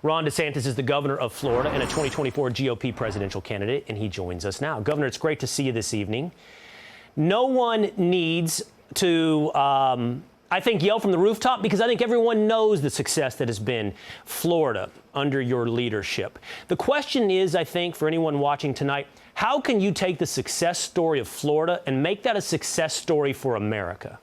Ron DeSantis is the governor of Florida and a 2024 GOP presidential candidate, and he joins us now. Governor, it's great to see you this evening. No one needs to, I think, yell from the rooftop, because I think everyone knows the success that has been Florida under your leadership. The question is, I think, for anyone watching tonight, how can you take the success story of Florida and make that a success story for America?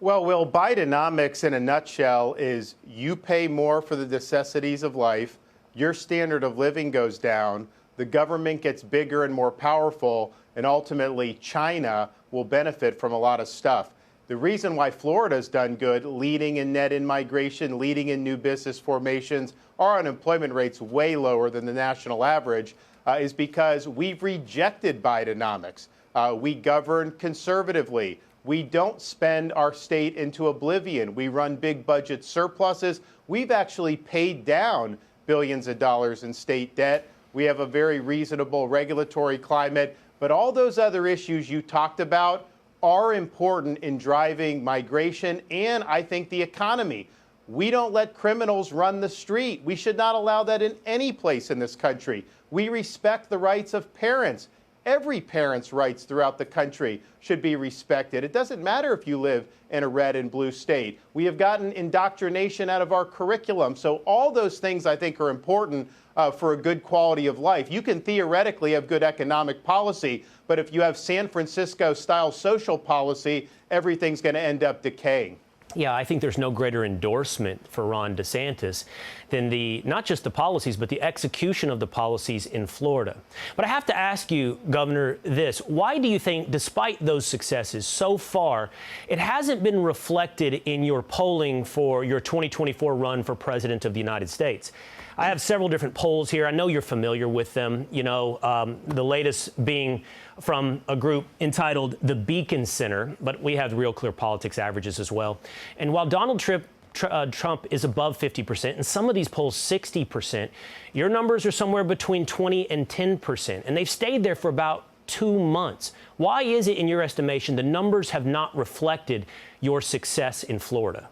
Well, Will, Bidenomics in a nutshell is you pay more for the necessities of life, your standard of living goes down, the government gets bigger and more powerful, and ultimately China will benefit from a lot of stuff. The reason why Florida's done good, leading in net in-migration, leading in new business formations, our unemployment rate's way lower than the national average, is because we've rejected Bidenomics. We govern conservatively. We don't spend our state into oblivion. We run big budget surpluses. We've actually paid down billions of dollars in state debt. We have a very reasonable regulatory climate. But all those other issues you talked about are important in driving migration and, I think, the economy. We don't let criminals run the street. We should not allow that in any place in this country. We respect the rights of parents. Every parent's rights throughout the country should be respected. It doesn't matter if you live in a red and blue state. We have gotten indoctrination out of our curriculum. So all those things, I think, are important for a good quality of life. You can theoretically have good economic policy, but if you have San Francisco-style social policy, everything's going to end up decaying. Yeah, I think there's no greater endorsement for Ron DeSantis than not just the policies, but the execution of the policies in Florida. But I have to ask you, Governor, this. Why do you think, despite those successes so far, it hasn't been reflected in your polling for your 2024 run for president of the United States? I have several different polls here. I know you're familiar with them, the latest being from a group entitled the Beacon Center, but we have Real Clear Politics averages as well. And while Donald Trump is above 50%, and some of these polls 60%, your numbers are somewhere between 20 and 10%, and they've stayed there for about 2 months. Why is it, in your estimation, the numbers have not reflected your success in Florida?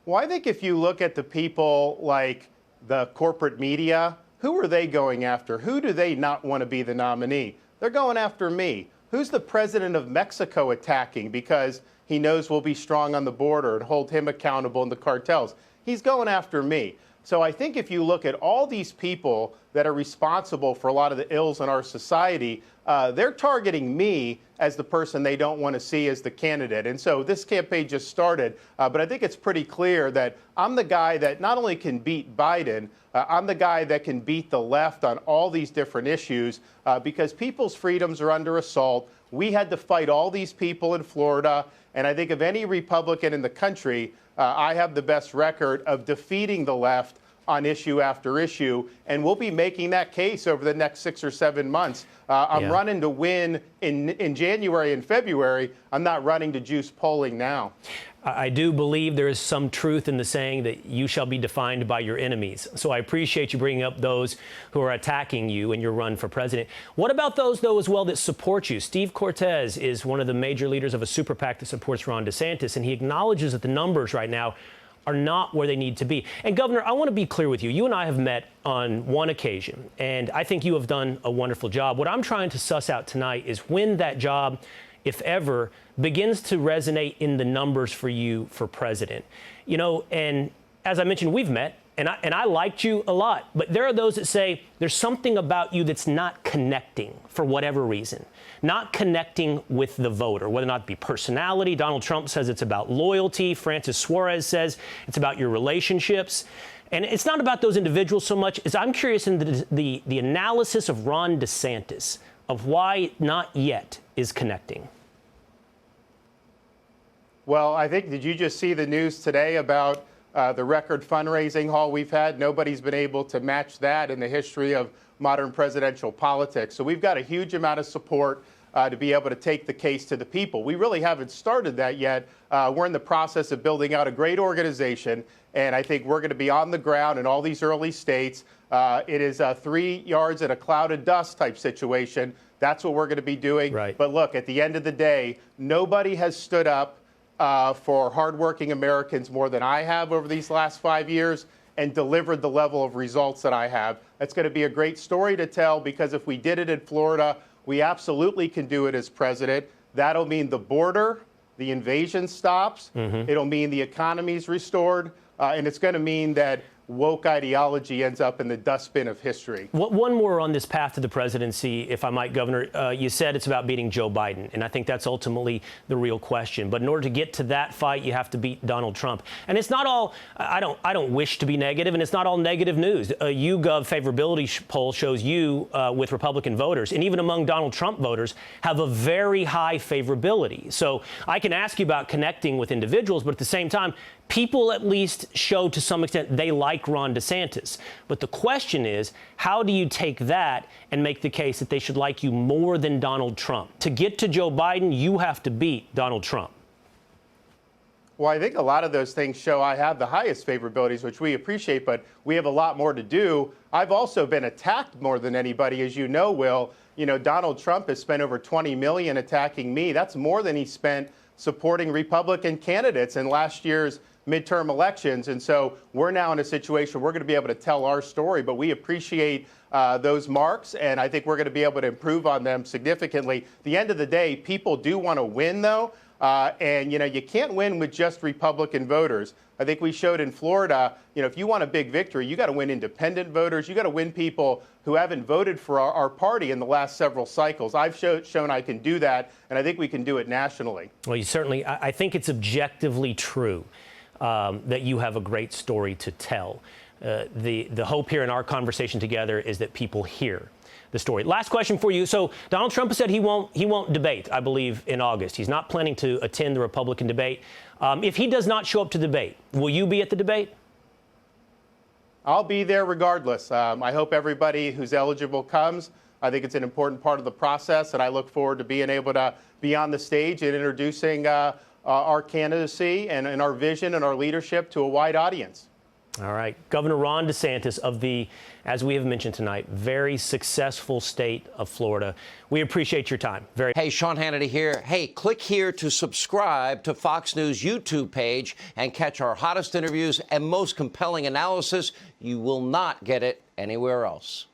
Well, I think if you look at the people like the corporate media, who are they going after? Who do they not want to be the nominee? They're going after me. Who's the president of Mexico attacking because he knows we'll be strong on the border and hold him accountable in the cartels? He's going after me. So I think if you look at all these people that are responsible for a lot of the ills in our society, they're targeting me as the person they don't want to see as the candidate. And so this campaign just started, but I think it's pretty clear that I'm the guy that not only can beat Biden, I'm the guy that can beat the left on all these different issues because people's freedoms are under assault. We had to fight all these people in Florida. And I think of any Republican in the country, I have the best record of defeating the left on issue after issue, and we'll be making that case over the next 6 or 7 months. I'm running to win in January and February. I'm not running to juice polling now. I do believe there is some truth in the saying that you shall be defined by your enemies. So I appreciate you bringing up those who are attacking you in your run for president. What about those, though, as well, that support you? Steve Cortez is one of the major leaders of a super PAC that supports Ron DeSantis, and he acknowledges that the numbers right now are not where they need to be. And Governor, I want to be clear with you. You and I have met on one occasion, and I think you have done a wonderful job. What I'm trying to suss out tonight is when that job, if ever, begins to resonate in the numbers for you for president. And as I mentioned, we've met, and I liked you a lot. But there are those that say there's something about you that's not connecting for whatever reason, not connecting with the voter, whether or not it be personality. Donald Trump says it's about loyalty. Francis Suarez says it's about your relationships. And it's not about those individuals so much as I'm curious in the analysis of Ron DeSantis of why not yet is connecting. Well, I think, did you just see the news today about the record fundraising haul we've had? Nobody's been able to match that in the history of modern presidential politics. So we've got a huge amount of support to be able to take the case to the people. We really haven't started that yet. We're in the process of building out a great organization, and I think we're going to be on the ground in all these early states. It is a 3 yards in a cloud of dust type situation. That's what we're going to be doing. Right. But look, at the end of the day, nobody has stood up for hardworking Americans more than I have over these last 5 years and delivered the level of results that I have. That's going to be a great story to tell, because if we did it in Florida, we absolutely can do it as president. That'll mean the border, the invasion stops. It'll mean the economy's restored. And it's going to mean that woke ideology ends up in the dustbin of history. One more on this path to the presidency, if I might, Governor. You said it's about beating Joe Biden, and I think that's ultimately the real question. But in order to get to that fight, you have to beat Donald Trump. And it's not all, I don't wish to be negative, and it's not all negative news. A YouGov favorability poll shows you with Republican voters, and even among Donald Trump voters, have a very high favorability. So I can ask you about connecting with individuals, but at the same time, people at least show to some extent they like Ron DeSantis. But the question is, how do you take that and make the case that they should like you more than Donald Trump? To get to Joe Biden, you have to beat Donald Trump. Well, I think a lot of those things show I have the highest favorabilities, which we appreciate, but we have a lot more to do. I've also been attacked more than anybody, as you know, Will. You know, Donald Trump has spent over $20 million attacking me. That's more than he spent supporting Republican candidates in last year's midterm elections. And so we're now in a situation where we're going to be able to tell our story, but we appreciate those marks, and I think we're going to be able to improve on them significantly. At the end of the day, people do want to win, though, and, you know, you can't win with just Republican voters. I think we showed in Florida, you know, if you want a big victory, you got to win independent voters. You got to win people who haven't voted for our party in the last several cycles. I've shown I can do that, and I think we can do it nationally. Well, you certainly, I think it's objectively true that you have a great story to tell. The hope here in our conversation together is that people hear the story. Last question for you. So Donald Trump has said he won't debate, I believe, in August. He's not planning to attend the Republican debate. If he does not show up to debate, will you be at the debate? I'll be there regardless. I hope everybody who's eligible comes. I think it's an important part of the process, and I look forward to being able to be on the stage and introducing our candidacy and our vision and our leadership to a wide audience. All right. Governor Ron DeSantis of the, as we have mentioned tonight, very successful state of Florida. We appreciate your time. Hey, Sean Hannity here. Hey, click here to subscribe to Fox News YouTube page and catch our hottest interviews and most compelling analysis. You will not get it anywhere else.